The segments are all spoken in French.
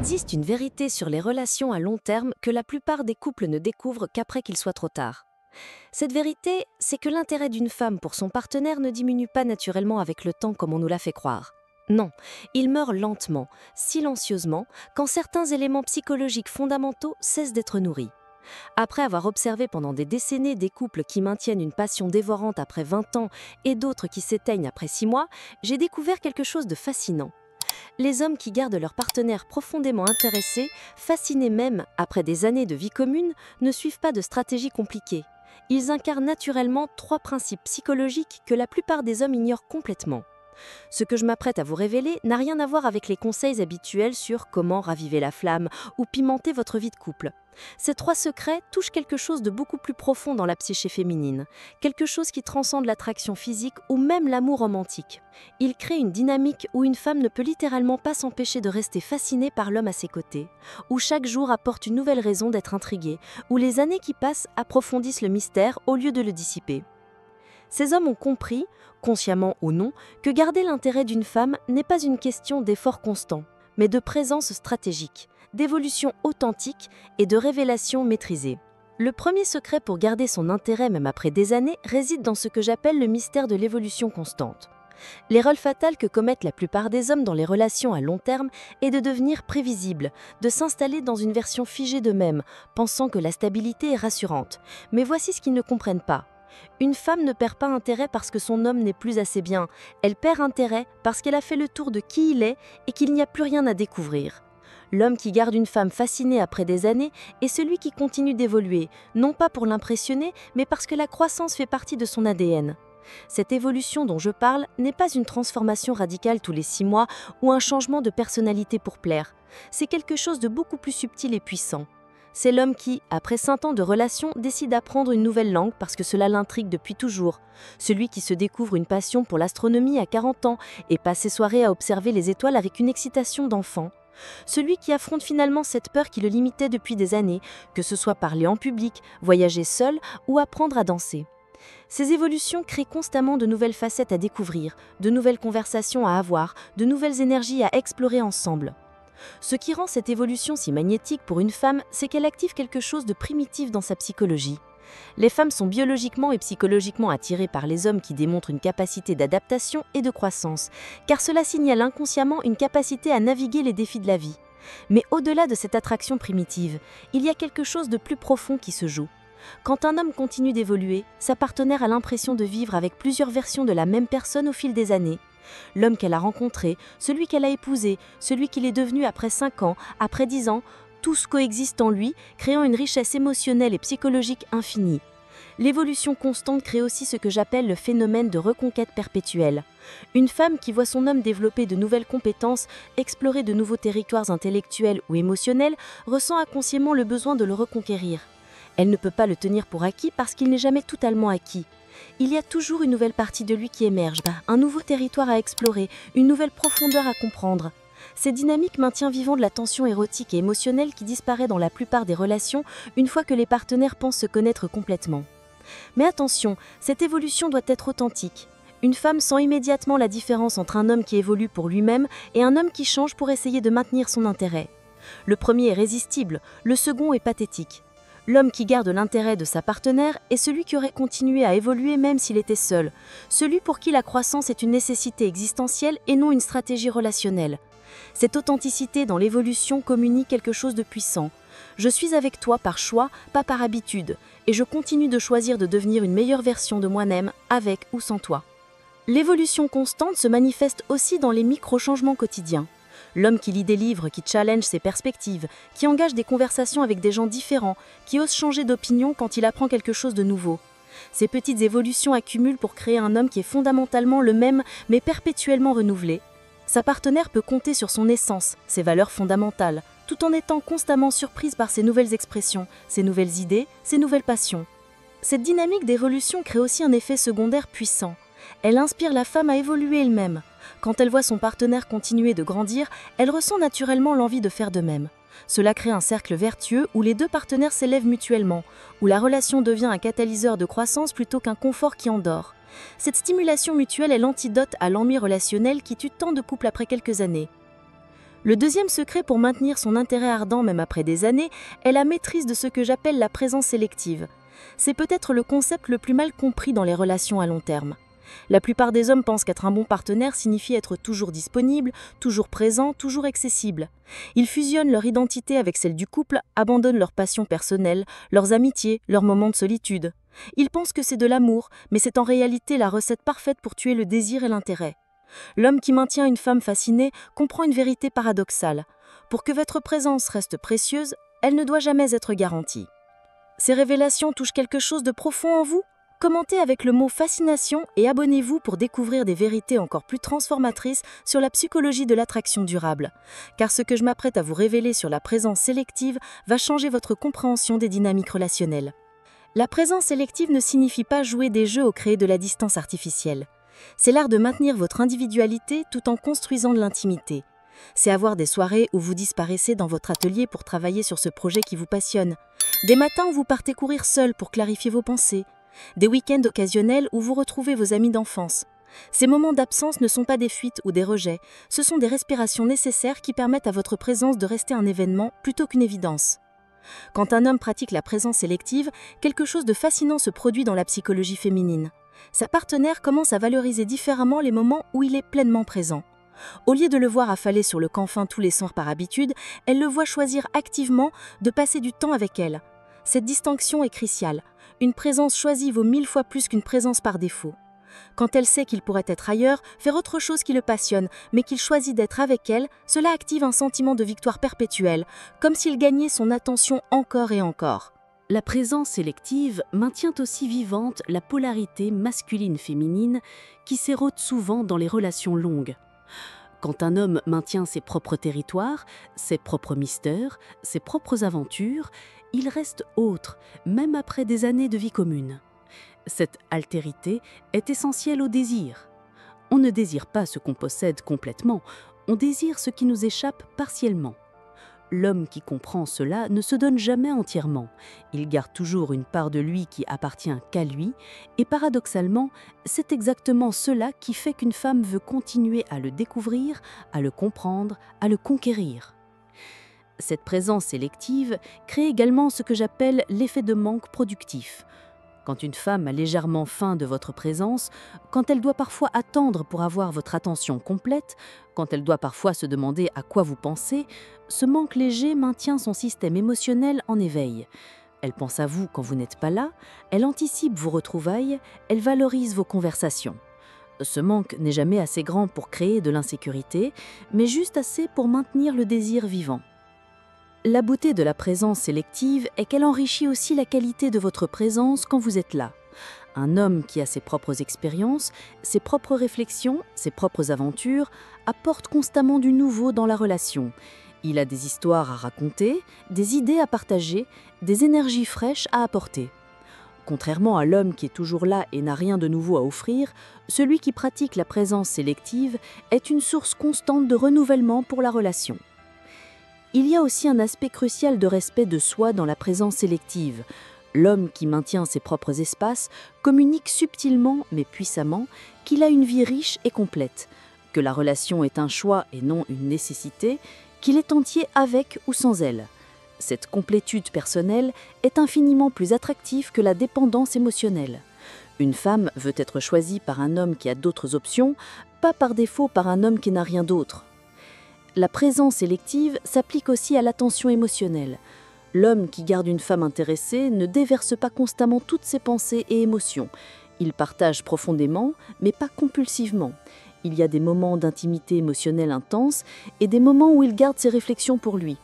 existe une vérité sur les relations à long terme que la plupart des couples ne découvrent qu'après qu'il soit trop tard. Cette vérité, c'est que l'intérêt d'une femme pour son partenaire ne diminue pas naturellement avec le temps comme on nous l'a fait croire. Non, il meurt lentement, silencieusement, quand certains éléments psychologiques fondamentaux cessent d'être nourris. Après avoir observé pendant des décennies des couples qui maintiennent une passion dévorante après 20 ans et d'autres qui s'éteignent après 6 mois, j'ai découvert quelque chose de fascinant. Les hommes qui gardent leur partenaire profondément intéressés, fascinés même après des années de vie commune, ne suivent pas de stratégie compliquée. Ils incarnent naturellement 3 principes psychologiques que la plupart des hommes ignorent complètement. Ce que je m'apprête à vous révéler n'a rien à voir avec les conseils habituels sur comment raviver la flamme ou pimenter votre vie de couple. Ces 3 secrets touchent quelque chose de beaucoup plus profond dans la psyché féminine, quelque chose qui transcende l'attraction physique ou même l'amour romantique. Ils créent une dynamique où une femme ne peut littéralement pas s'empêcher de rester fascinée par l'homme à ses côtés, où chaque jour apporte une nouvelle raison d'être intriguée, où les années qui passent approfondissent le mystère au lieu de le dissiper. Ces hommes ont compris, consciemment ou non, que garder l'intérêt d'une femme n'est pas une question d'effort constant, mais de présence stratégique, d'évolution authentique et de révélation maîtrisée. Le premier secret pour garder son intérêt même après des années réside dans ce que j'appelle le mystère de l'évolution constante. L'erreur fatale que commettent la plupart des hommes dans les relations à long terme est de devenir prévisibles, de s'installer dans une version figée d'eux-mêmes, pensant que la stabilité est rassurante. Mais voici ce qu'ils ne comprennent pas. Une femme ne perd pas intérêt parce que son homme n'est plus assez bien, elle perd intérêt parce qu'elle a fait le tour de qui il est et qu'il n'y a plus rien à découvrir. L'homme qui garde une femme fascinée après des années est celui qui continue d'évoluer, non pas pour l'impressionner, mais parce que la croissance fait partie de son ADN. Cette évolution dont je parle n'est pas une transformation radicale tous les 6 mois ou un changement de personnalité pour plaire. C'est quelque chose de beaucoup plus subtil et puissant. C'est l'homme qui, après 5 ans de relation, décide d'apprendre une nouvelle langue parce que cela l'intrigue depuis toujours. Celui qui se découvre une passion pour l'astronomie à 40 ans et passe ses soirées à observer les étoiles avec une excitation d'enfant. Celui qui affronte finalement cette peur qui le limitait depuis des années, que ce soit parler en public, voyager seul ou apprendre à danser. Ces évolutions créent constamment de nouvelles facettes à découvrir, de nouvelles conversations à avoir, de nouvelles énergies à explorer ensemble. Ce qui rend cette évolution si magnétique pour une femme, c'est qu'elle active quelque chose de primitif dans sa psychologie. Les femmes sont biologiquement et psychologiquement attirées par les hommes qui démontrent une capacité d'adaptation et de croissance, car cela signale inconsciemment une capacité à naviguer les défis de la vie. Mais au-delà de cette attraction primitive, il y a quelque chose de plus profond qui se joue. Quand un homme continue d'évoluer, sa partenaire a l'impression de vivre avec plusieurs versions de la même personne au fil des années. L'homme qu'elle a rencontré, celui qu'elle a épousé, celui qu'il est devenu après 5 ans, après 10 ans, tous coexistent en lui, créant une richesse émotionnelle et psychologique infinie. L'évolution constante crée aussi ce que j'appelle le phénomène de reconquête perpétuelle. Une femme qui voit son homme développer de nouvelles compétences, explorer de nouveaux territoires intellectuels ou émotionnels, ressent inconsciemment le besoin de le reconquérir. Elle ne peut pas le tenir pour acquis parce qu'il n'est jamais totalement acquis. Il y a toujours une nouvelle partie de lui qui émerge, un nouveau territoire à explorer, une nouvelle profondeur à comprendre. Cette dynamique maintient vivant de la tension érotique et émotionnelle qui disparaît dans la plupart des relations une fois que les partenaires pensent se connaître complètement. Mais attention, cette évolution doit être authentique. Une femme sent immédiatement la différence entre un homme qui évolue pour lui-même et un homme qui change pour essayer de maintenir son intérêt. Le premier est résistible, le second est pathétique. L'homme qui garde l'intérêt de sa partenaire est celui qui aurait continué à évoluer même s'il était seul, celui pour qui la croissance est une nécessité existentielle et non une stratégie relationnelle. Cette authenticité dans l'évolution communique quelque chose de puissant. Je suis avec toi par choix, pas par habitude, et je continue de choisir de devenir une meilleure version de moi-même, avec ou sans toi. L'évolution constante se manifeste aussi dans les micro-changements quotidiens. L'homme qui lit des livres, qui challenge ses perspectives, qui engage des conversations avec des gens différents, qui ose changer d'opinion quand il apprend quelque chose de nouveau. Ces petites évolutions accumulent pour créer un homme qui est fondamentalement le même, mais perpétuellement renouvelé. Sa partenaire peut compter sur son essence, ses valeurs fondamentales, tout en étant constamment surprise par ses nouvelles expressions, ses nouvelles idées, ses nouvelles passions. Cette dynamique d'évolution crée aussi un effet secondaire puissant. Elle inspire la femme à évoluer elle-même. Quand elle voit son partenaire continuer de grandir, elle ressent naturellement l'envie de faire de même. Cela crée un cercle vertueux où les 2 partenaires s'élèvent mutuellement, où la relation devient un catalyseur de croissance plutôt qu'un confort qui endort. Cette stimulation mutuelle est l'antidote à l'ennui relationnel qui tue tant de couples après quelques années. Le deuxième secret pour maintenir son intérêt ardent même après des années est la maîtrise de ce que j'appelle la présence sélective. C'est peut-être le concept le plus mal compris dans les relations à long terme. La plupart des hommes pensent qu'être un bon partenaire signifie être toujours disponible, toujours présent, toujours accessible. Ils fusionnent leur identité avec celle du couple, abandonnent leurs passions personnelles, leurs amitiés, leurs moments de solitude. Ils pensent que c'est de l'amour, mais c'est en réalité la recette parfaite pour tuer le désir et l'intérêt. L'homme qui maintient une femme fascinée comprend une vérité paradoxale. Pour que votre présence reste précieuse, elle ne doit jamais être garantie. Ces révélations touchent quelque chose de profond en vous ? Commentez avec le mot fascination et abonnez-vous pour découvrir des vérités encore plus transformatrices sur la psychologie de l'attraction durable. Car ce que je m'apprête à vous révéler sur la présence sélective va changer votre compréhension des dynamiques relationnelles. La présence sélective ne signifie pas jouer des jeux ou créer de la distance artificielle. C'est l'art de maintenir votre individualité tout en construisant de l'intimité. C'est avoir des soirées où vous disparaissez dans votre atelier pour travailler sur ce projet qui vous passionne. Des matins où vous partez courir seul pour clarifier vos pensées. Des week-ends occasionnels où vous retrouvez vos amis d'enfance. Ces moments d'absence ne sont pas des fuites ou des rejets, ce sont des respirations nécessaires qui permettent à votre présence de rester un événement plutôt qu'une évidence. Quand un homme pratique la présence sélective, quelque chose de fascinant se produit dans la psychologie féminine. Sa partenaire commence à valoriser différemment les moments où il est pleinement présent. Au lieu de le voir affaler sur le canefin tous les soirs par habitude, elle le voit choisir activement de passer du temps avec elle. Cette distinction est cruciale. Une présence choisie vaut 1000 fois plus qu'une présence par défaut. Quand elle sait qu'il pourrait être ailleurs, faire autre chose qui le passionne, mais qu'il choisit d'être avec elle, cela active un sentiment de victoire perpétuelle, comme s'il gagnait son attention encore et encore. La présence sélective maintient aussi vivante la polarité masculine-féminine qui s'érode souvent dans les relations longues. Quand un homme maintient ses propres territoires, ses propres mystères, ses propres aventures, il reste autre, même après des années de vie commune. Cette altérité est essentielle au désir. On ne désire pas ce qu'on possède complètement, on désire ce qui nous échappe partiellement. L'homme qui comprend cela ne se donne jamais entièrement. Il garde toujours une part de lui qui appartient qu'à lui, et paradoxalement, c'est exactement cela qui fait qu'une femme veut continuer à le découvrir, à le comprendre, à le conquérir. Cette présence sélective crée également ce que j'appelle l'effet de manque productif. Quand une femme a légèrement faim de votre présence, quand elle doit parfois attendre pour avoir votre attention complète, quand elle doit parfois se demander à quoi vous pensez, ce manque léger maintient son système émotionnel en éveil. Elle pense à vous quand vous n'êtes pas là, elle anticipe vos retrouvailles, elle valorise vos conversations. Ce manque n'est jamais assez grand pour créer de l'insécurité, mais juste assez pour maintenir le désir vivant. La beauté de la présence sélective est qu'elle enrichit aussi la qualité de votre présence quand vous êtes là. Un homme qui a ses propres expériences, ses propres réflexions, ses propres aventures, apporte constamment du nouveau dans la relation. Il a des histoires à raconter, des idées à partager, des énergies fraîches à apporter. Contrairement à l'homme qui est toujours là et n'a rien de nouveau à offrir, celui qui pratique la présence sélective est une source constante de renouvellement pour la relation. Il y a aussi un aspect crucial de respect de soi dans la présence sélective. L'homme qui maintient ses propres espaces communique subtilement mais puissamment qu'il a une vie riche et complète, que la relation est un choix et non une nécessité, qu'il est entier avec ou sans elle. Cette complétude personnelle est infiniment plus attractive que la dépendance émotionnelle. Une femme veut être choisie par un homme qui a d'autres options, pas par défaut par un homme qui n'a rien d'autre. La présence sélective s'applique aussi à l'attention émotionnelle. L'homme qui garde une femme intéressée ne déverse pas constamment toutes ses pensées et émotions. Il partage profondément, mais pas compulsivement. Il y a des moments d'intimité émotionnelle intense et des moments où il garde ses réflexions pour lui.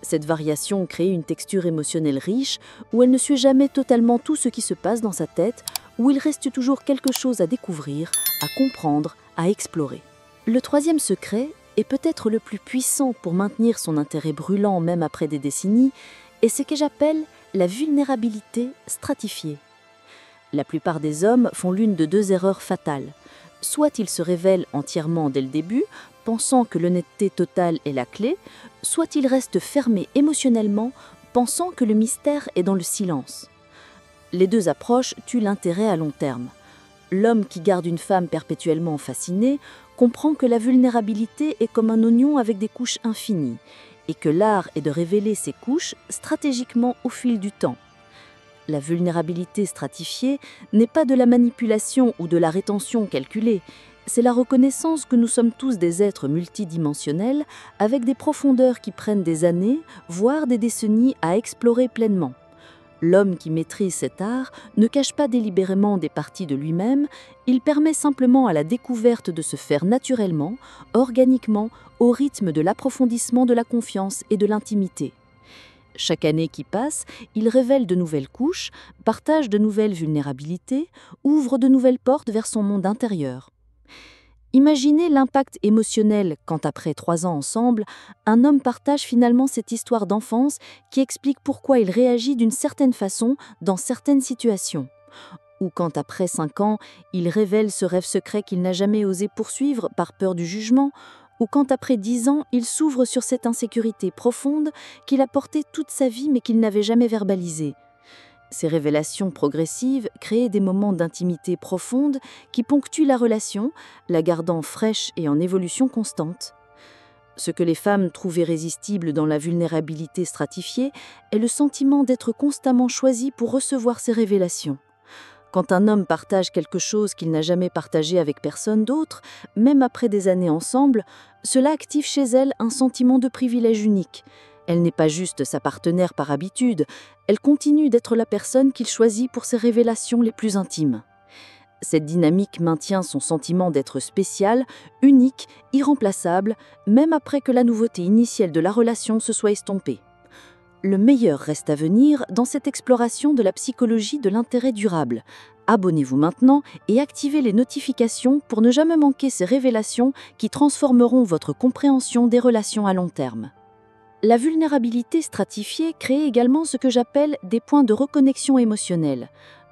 Cette variation crée une texture émotionnelle riche, où elle ne suit jamais totalement tout ce qui se passe dans sa tête, où il reste toujours quelque chose à découvrir, à comprendre, à explorer. Le troisième secret, et peut-être le plus puissant pour maintenir son intérêt brûlant même après des décennies, est ce que j'appelle la vulnérabilité stratifiée. La plupart des hommes font l'une de deux erreurs fatales. Soit ils se révèlent entièrement dès le début, pensant que l'honnêteté totale est la clé, soit ils restent fermés émotionnellement, pensant que le mystère est dans le silence. Les deux approches tuent l'intérêt à long terme. L'homme qui garde une femme perpétuellement fascinée comprend que la vulnérabilité est comme un oignon avec des couches infinies, et que l'art est de révéler ces couches stratégiquement au fil du temps. La vulnérabilité stratifiée n'est pas de la manipulation ou de la rétention calculée, c'est la reconnaissance que nous sommes tous des êtres multidimensionnels avec des profondeurs qui prennent des années, voire des décennies à explorer pleinement. L'homme qui maîtrise cet art ne cache pas délibérément des parties de lui-même, il permet simplement à la découverte de se faire naturellement, organiquement, au rythme de l'approfondissement de la confiance et de l'intimité. Chaque année qui passe, il révèle de nouvelles couches, partage de nouvelles vulnérabilités, ouvre de nouvelles portes vers son monde intérieur. Imaginez l'impact émotionnel quand, après 3 ans ensemble, un homme partage finalement cette histoire d'enfance qui explique pourquoi il réagit d'une certaine façon dans certaines situations. Ou quand, après 5 ans, il révèle ce rêve secret qu'il n'a jamais osé poursuivre par peur du jugement, ou quand, après 10 ans, il s'ouvre sur cette insécurité profonde qu'il a portée toute sa vie mais qu'il n'avait jamais verbalisée. Ces révélations progressives créent des moments d'intimité profonde qui ponctuent la relation, la gardant fraîche et en évolution constante. Ce que les femmes trouvent irrésistible dans la vulnérabilité stratifiée est le sentiment d'être constamment choisies pour recevoir ces révélations. Quand un homme partage quelque chose qu'il n'a jamais partagé avec personne d'autre, même après des années ensemble, cela active chez elle un sentiment de privilège unique. Elle n'est pas juste sa partenaire par habitude, elle continue d'être la personne qu'il choisit pour ses révélations les plus intimes. Cette dynamique maintient son sentiment d'être spécial, unique, irremplaçable, même après que la nouveauté initiale de la relation se soit estompée. Le meilleur reste à venir dans cette exploration de la psychologie de l'intérêt durable. Abonnez-vous maintenant et activez les notifications pour ne jamais manquer ces révélations qui transformeront votre compréhension des relations à long terme. La vulnérabilité stratifiée crée également ce que j'appelle des points de reconnexion émotionnelle.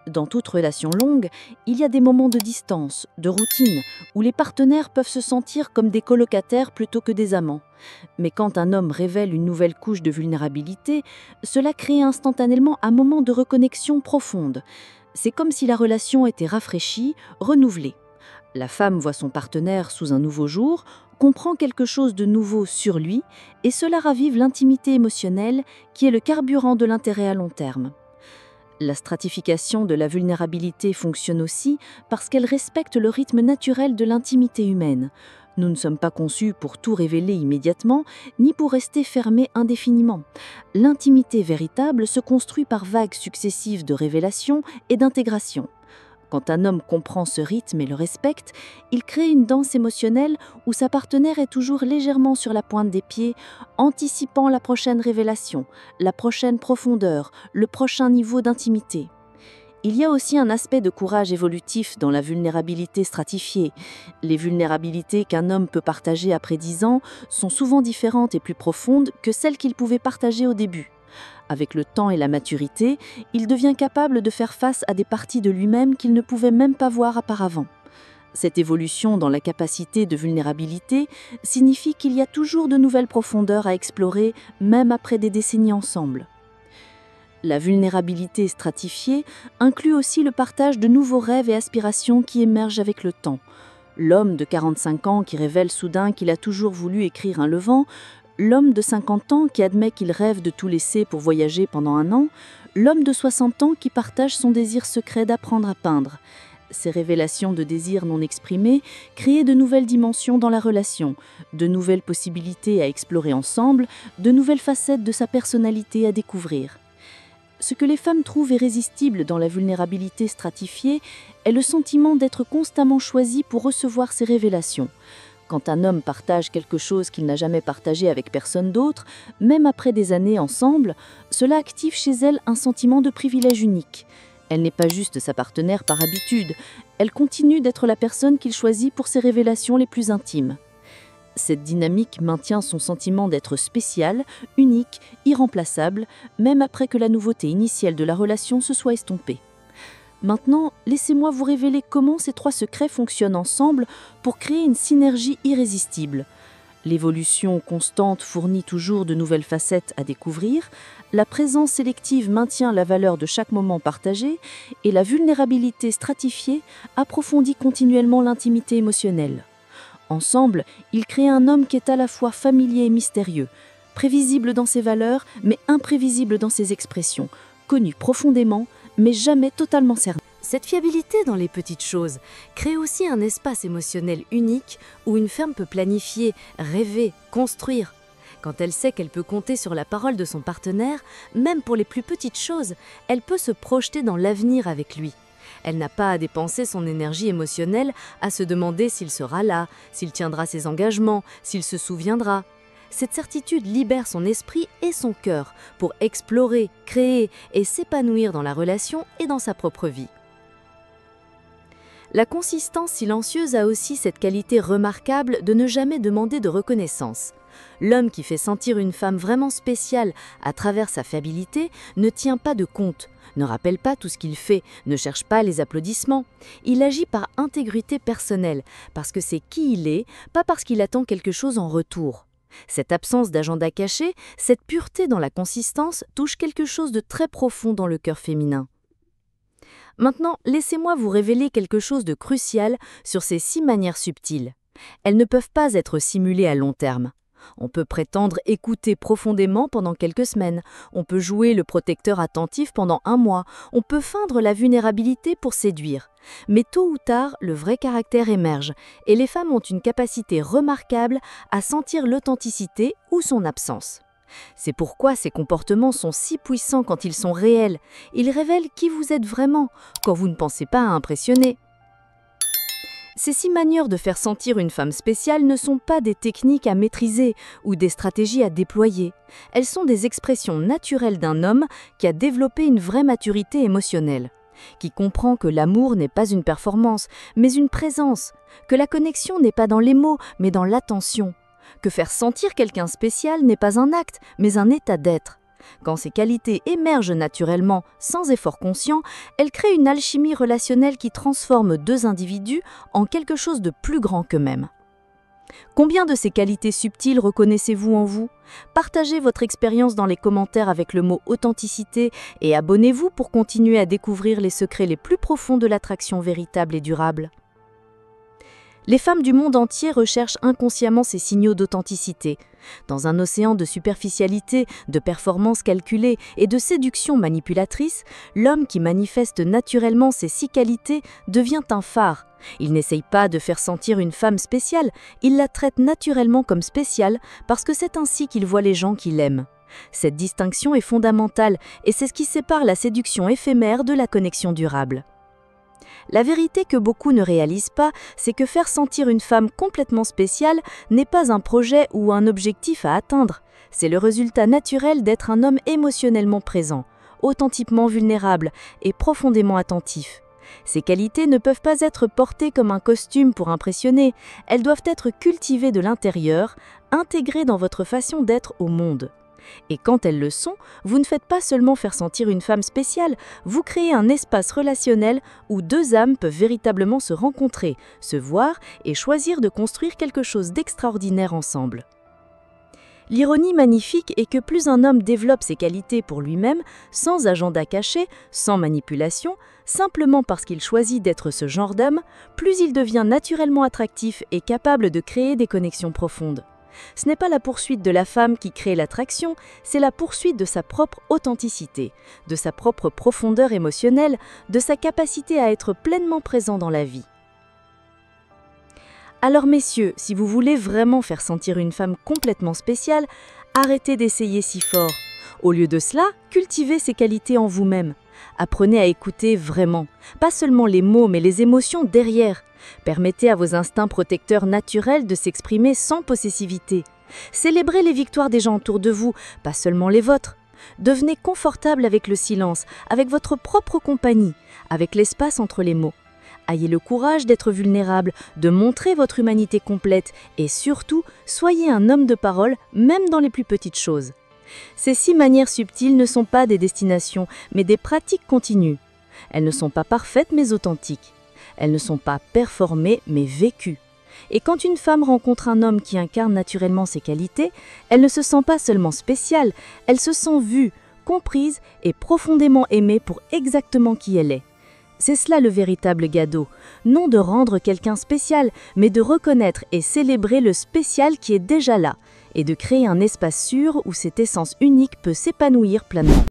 Dans toute relation longue, il y a des moments de distance, de routine, où les partenaires peuvent se sentir comme des colocataires plutôt que des amants. Mais quand un homme révèle une nouvelle couche de vulnérabilité, cela crée instantanément un moment de reconnexion profonde. C'est comme si la relation était rafraîchie, renouvelée. La femme voit son partenaire sous un nouveau jour, comprend quelque chose de nouveau sur lui, et cela ravive l'intimité émotionnelle qui est le carburant de l'intérêt à long terme. La stratification de la vulnérabilité fonctionne aussi parce qu'elle respecte le rythme naturel de l'intimité humaine. Nous ne sommes pas conçus pour tout révéler immédiatement, ni pour rester fermés indéfiniment. L'intimité véritable se construit par vagues successives de révélations et d'intégration. Quand un homme comprend ce rythme et le respecte, il crée une danse émotionnelle où sa partenaire est toujours légèrement sur la pointe des pieds, anticipant la prochaine révélation, la prochaine profondeur, le prochain niveau d'intimité. Il y a aussi un aspect de courage évolutif dans la vulnérabilité stratifiée. Les vulnérabilités qu'un homme peut partager après 10 ans sont souvent différentes et plus profondes que celles qu'il pouvait partager au début. Avec le temps et la maturité, il devient capable de faire face à des parties de lui-même qu'il ne pouvait même pas voir auparavant. Cette évolution dans la capacité de vulnérabilité signifie qu'il y a toujours de nouvelles profondeurs à explorer, même après des décennies ensemble. La vulnérabilité stratifiée inclut aussi le partage de nouveaux rêves et aspirations qui émergent avec le temps. L'homme de 45 ans qui révèle soudain qu'il a toujours voulu écrire un Levant, l'homme de 50 ans qui admet qu'il rêve de tout laisser pour voyager pendant 1 an, l'homme de 60 ans qui partage son désir secret d'apprendre à peindre. Ces révélations de désirs non exprimés créent de nouvelles dimensions dans la relation, de nouvelles possibilités à explorer ensemble, de nouvelles facettes de sa personnalité à découvrir. Ce que les femmes trouvent irrésistible dans la vulnérabilité stratifiée est le sentiment d'être constamment choisies pour recevoir ces révélations. Quand un homme partage quelque chose qu'il n'a jamais partagé avec personne d'autre, même après des années ensemble, cela active chez elle un sentiment de privilège unique. Elle n'est pas juste sa partenaire par habitude, elle continue d'être la personne qu'il choisit pour ses révélations les plus intimes. Cette dynamique maintient son sentiment d'être spécial, unique, irremplaçable, même après que la nouveauté initiale de la relation se soit estompée. Maintenant, laissez-moi vous révéler comment ces 3 secrets fonctionnent ensemble pour créer une synergie irrésistible. L'évolution constante fournit toujours de nouvelles facettes à découvrir, la présence sélective maintient la valeur de chaque moment partagé et la vulnérabilité stratifiée approfondit continuellement l'intimité émotionnelle. Ensemble, ils créent un homme qui est à la fois familier et mystérieux, prévisible dans ses valeurs mais imprévisible dans ses expressions, connu profondément mais jamais totalement cerné. Cette fiabilité dans les petites choses crée aussi un espace émotionnel unique où une femme peut planifier, rêver, construire. Quand elle sait qu'elle peut compter sur la parole de son partenaire, même pour les plus petites choses, elle peut se projeter dans l'avenir avec lui. Elle n'a pas à dépenser son énergie émotionnelle à se demander s'il sera là, s'il tiendra ses engagements, s'il se souviendra. Cette certitude libère son esprit et son cœur pour explorer, créer et s'épanouir dans la relation et dans sa propre vie. La consistance silencieuse a aussi cette qualité remarquable de ne jamais demander de reconnaissance. L'homme qui fait sentir une femme vraiment spéciale à travers sa fiabilité ne tient pas de compte, ne rappelle pas tout ce qu'il fait, ne cherche pas les applaudissements. Il agit par intégrité personnelle, parce que c'est qui il est, pas parce qu'il attend quelque chose en retour. Cette absence d'agenda caché, cette pureté dans la consistance touche quelque chose de très profond dans le cœur féminin. Maintenant, laissez-moi vous révéler quelque chose de crucial sur ces 6 manières subtiles. Elles ne peuvent pas être simulées à long terme. On peut prétendre écouter profondément pendant quelques semaines, on peut jouer le protecteur attentif pendant 1 mois, on peut feindre la vulnérabilité pour séduire. Mais tôt ou tard, le vrai caractère émerge et les femmes ont une capacité remarquable à sentir l'authenticité ou son absence. C'est pourquoi ces comportements sont si puissants quand ils sont réels. Ils révèlent qui vous êtes vraiment, quand vous ne pensez pas à impressionner. Ces 6 manières de faire sentir une femme spéciale ne sont pas des techniques à maîtriser ou des stratégies à déployer. Elles sont des expressions naturelles d'un homme qui a développé une vraie maturité émotionnelle, qui comprend que l'amour n'est pas une performance, mais une présence, que la connexion n'est pas dans les mots, mais dans l'attention, que faire sentir quelqu'un spécial n'est pas un acte, mais un état d'être. Quand ces qualités émergent naturellement, sans effort conscient, elles créent une alchimie relationnelle qui transforme 2 individus en quelque chose de plus grand qu'eux-mêmes. Combien de ces qualités subtiles reconnaissez-vous en vous? Partagez votre expérience dans les commentaires avec le mot authenticité et abonnez-vous pour continuer à découvrir les secrets les plus profonds de l'attraction véritable et durable. Les femmes du monde entier recherchent inconsciemment ces signaux d'authenticité. Dans un océan de superficialité, de performances calculées et de séduction manipulatrice, l'homme qui manifeste naturellement ces 6 qualités devient un phare. Il n'essaye pas de faire sentir une femme spéciale, il la traite naturellement comme spéciale parce que c'est ainsi qu'il voit les gens qu'il aime. Cette distinction est fondamentale et c'est ce qui sépare la séduction éphémère de la connexion durable. La vérité que beaucoup ne réalisent pas, c'est que faire sentir une femme complètement spéciale n'est pas un projet ou un objectif à atteindre. C'est le résultat naturel d'être un homme émotionnellement présent, authentiquement vulnérable et profondément attentif. Ces qualités ne peuvent pas être portées comme un costume pour impressionner, elles doivent être cultivées de l'intérieur, intégrées dans votre façon d'être au monde. Et quand elles le sont, vous ne faites pas seulement faire sentir une femme spéciale, vous créez un espace relationnel où 2 âmes peuvent véritablement se rencontrer, se voir et choisir de construire quelque chose d'extraordinaire ensemble. L'ironie magnifique est que plus un homme développe ses qualités pour lui-même, sans agenda caché, sans manipulation, simplement parce qu'il choisit d'être ce genre d'homme, plus il devient naturellement attractif et capable de créer des connexions profondes. Ce n'est pas la poursuite de la femme qui crée l'attraction, c'est la poursuite de sa propre authenticité, de sa propre profondeur émotionnelle, de sa capacité à être pleinement présent dans la vie. Alors messieurs, si vous voulez vraiment faire sentir une femme complètement spéciale, arrêtez d'essayer si fort. Au lieu de cela, cultivez ces qualités en vous-même. Apprenez à écouter vraiment, pas seulement les mots mais les émotions derrière. Permettez à vos instincts protecteurs naturels de s'exprimer sans possessivité. Célébrez les victoires des gens autour de vous, pas seulement les vôtres. Devenez confortable avec le silence, avec votre propre compagnie, avec l'espace entre les mots. Ayez le courage d'être vulnérable, de montrer votre humanité complète et surtout, soyez un homme de parole, même dans les plus petites choses. Ces 6 manières subtiles ne sont pas des destinations, mais des pratiques continues. Elles ne sont pas parfaites, mais authentiques. Elles ne sont pas performées, mais vécues. Et quand une femme rencontre un homme qui incarne naturellement ses qualités, elle ne se sent pas seulement spéciale, elle se sent vue, comprise et profondément aimée pour exactement qui elle est. C'est cela le véritable cadeau, non de rendre quelqu'un spécial, mais de reconnaître et célébrer le spécial qui est déjà là, et de créer un espace sûr où cette essence unique peut s'épanouir pleinement.